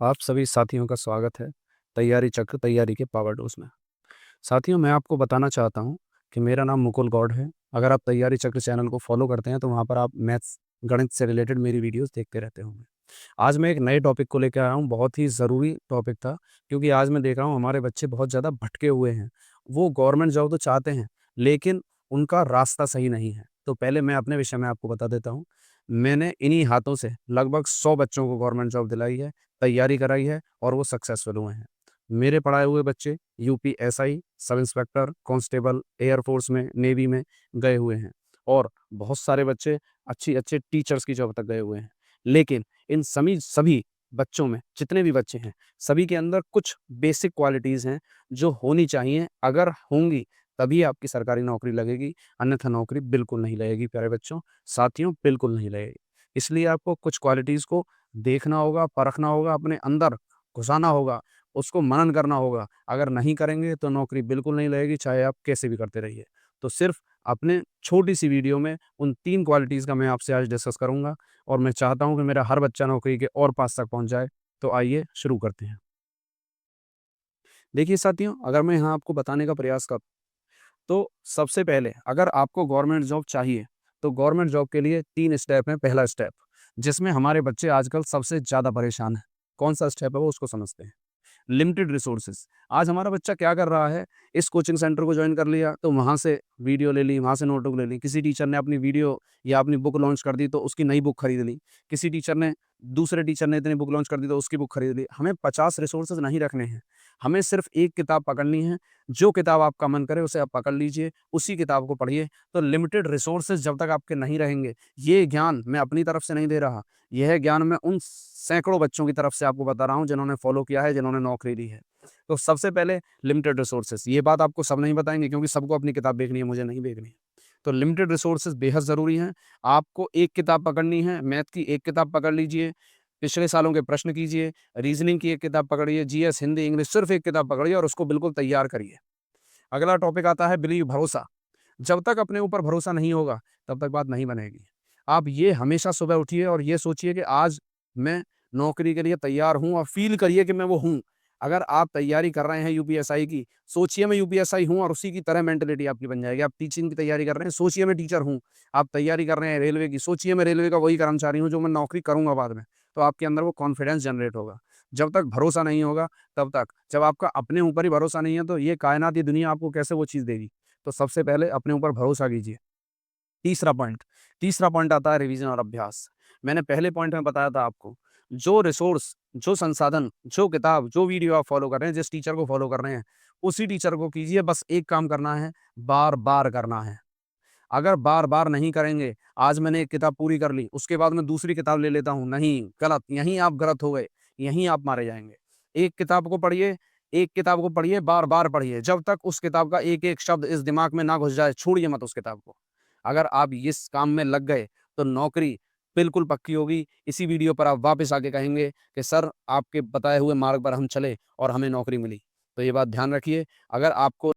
आप सभी साथियों का स्वागत है तैयारी चक्र तैयारी के पावर डोज में। साथियों, मैं आपको बताना चाहता हूं कि मेरा नाम मुकुल गौड़ है। अगर आप तैयारी चक्र चैनल को फॉलो करते हैं तो वहां पर आप मैथ्स गणित से रिलेटेड मेरी वीडियोस देखते रहते होंगे। आज मैं एक नए टॉपिक को लेकर आया हूं, बहुत ही ज़रूरी टॉपिक था, क्योंकि आज मैं देख रहा हूं हमारे बच्चे बहुत ज़्यादा भटके हुए हैं। वो गवर्नमेंट जॉब तो चाहते हैं, लेकिन उनका रास्ता सही नहीं है। तो पहले मैं अपने विषय में आपको बता देता हूँ। मैंने इन्हीं हाथों से लगभग 100 बच्चों को गवर्नमेंट जॉब दिलाई है, तैयारी कराई है और वो सक्सेसफुल हुए हैं। मेरे पढ़ाए हुए बच्चे UPSI, sub inspector, constable, air force में, नेवी में गए हुए हैं और बहुत सारे बच्चे अच्छे टीचर्स की जॉब तक गए हुए हैं। लेकिन इन सभी बच्चों में, जितने भी बच्चे हैं, सभी के अंदर कुछ बेसिक क्वालिटीज़ हैं जो होनी चाहिए। अगर होंगी तभी आपकी सरकारी नौकरी लगेगी, अन्यथा नौकरी बिल्कुल नहीं लगेगी प्यारे बच्चों। साथियों, बिल्कुल नहीं लगेगी। इसलिए आपको कुछ क्वालिटीज़ को देखना होगा, परखना होगा, अपने अंदर घुसाना होगा, उसको मनन करना होगा। अगर नहीं करेंगे तो नौकरी बिल्कुल नहीं लगेगी, चाहे आप कैसे भी करते रहिए। तो सिर्फ़ अपने छोटी-सी वीडियो में उन 3 क्वालिटीज़ का मैं आपसे आज डिस्कस करूँगा और मैं चाहता हूँ कि मेरा हर बच्चा नौकरी के और पास तक पहुँच जाए। तो आइए शुरू करते हैं। देखिए साथियों, अगर मैं यहाँ आपको बताने का प्रयास करूँ, तो सबसे पहले अगर आपको गवर्नमेंट जॉब चाहिए, तो गवर्नमेंट जॉब के लिए 3 स्टेप हैं। पहला स्टेप, जिसमें हमारे बच्चे आजकल सबसे ज़्यादा परेशान हैं। कौन-सा स्टेप है वो, उसको समझते हैं। Limited resources. आज हमारा बच्चा क्या कर रहा है, इस कोचिंग सेंटर को जॉइन कर लिया, तो वहाँ से वीडियो ले ली, वहाँ से नोटबुक ले ली। किसी टीचर ने अपनी वीडियो या अपनी बुक लॉन्च कर दी, तो उसकी नई बुक खरीद ली। किसी टीचर ने दूसरे टीचर ने इतनी बुक लॉन्च कर दी, तो उसकी बुक खरीद ली। हमें 50 रिसोर्सेज़ नहीं रखने हैं। हमें सिर्फ़ एक किताब पकड़नी है। जो किताब आपका मन करे, उसे आप पकड़ लीजिए, उसी किताब को पढ़िए। तो लिमिटेड रिसोर्सेज़ जब तक आपके नहीं रहेंगे, ये ज्ञान मैं अपनी तरफ से नहीं दे रहा। यह ज्ञान मैं उन सैकड़ों बच्चों की तरफ से आपको बता रहा हूँ, जिन्होंने फ़ॉलो किया है, जिन्होंने नौकरी ली है। तो सबसे पहले लिमिटेड रिसोर्सेज़, ये बात आपको सब नहीं बताएँगे, क्योंकि सबको अपनी किताब देखनी है, मुझे नहीं देखनी है। तो लिमिटेड रिसोर्सेज़ बेहद ज़रूरी हैं। आपको एक किताब पकड़नी है, मैथ की एक किताब पकड़ लीजिए, पिछले सालों के प्रश्न कीजिए, रीज़निंग की एक किताब पकड़िए, जीएस, हिंदी, इंग्लिश, सिर्फ़ एक किताब पकड़िए और उसको बिल्कुल तैयार करिए। अगला टॉपिक आता है बिलीव, भरोसा। जब तक अपने ऊपर भरोसा नहीं होगा, तब तक बात नहीं बनेगी। आप ये हमेशा सुबह उठिए और ये सोचिए कि आज मैं नौकरी के लिए तैयार हूँ और फ़ील करिए कि मैं वो हूँ। अगर आप तैयारी कर रहे हैं यूपीएसआई की, सोचिए मैं यूपीएसआई हूँ और उसी की तरह मेंटालिटी आपकी बन जाएगी। आप टीचिंग की तैयारी कर रहे हैं, सोचिए मैं टीचर हूँ। आप तैयारी कर रहे हैं रेलवे की, सोचिए मैं रेलवे का वही कर्मचारी हूँ जो मैं नौकरी करूँगा बाद में। तो आपके अंदर वो कॉन्फिडेंस जनरेट होगा। जब तक भरोसा नहीं होगा, तब तक, जब आपका अपने ऊपर ही भरोसा नहीं है, तो ये कायनात, ये दुनिया आपको कैसे वो चीज़ देगी? तो सबसे पहले अपने ऊपर भरोसा कीजिए। तीसरा पॉइंट तीसरा पॉइंट आता है रिवीजन और अभ्यास। मैंने पहले पॉइंट में बताया था आपको, जो रिसोर्स, जो संसाधन, जो किताब, जो वीडियो आप फॉलो कर रहे हैं, जिस टीचर को फॉलो कर रहे हैं, उसी टीचर को कीजिए। बस एक काम करना है, बार-बार करना है। अगर बार-बार नहीं करेंगे, आज मैंने एक किताब पूरी कर ली, उसके बाद मैं दूसरी किताब ले लेता हूँ, नहीं, गलत, यहीं आप गलत हो गए, यहीं आप मारे जाएँगे। एक किताब को पढ़िए, एक किताब को पढ़िए, बार-बार पढ़िए, जब तक उस किताब का एक-एक शब्द इस दिमाग में ना घुस जाए, छोड़िए मत उस किताब को। अगर आप इस काम में लग गए, तो नौकरी बिल्कुल पक्की होगी। इसी वीडियो पर आप वापस आके कहेंगे कि सर, आपके बताए हुए मार्ग पर हम चले और हमें नौकरी मिली। तो ये बात ध्यान रखिए। अगर आपको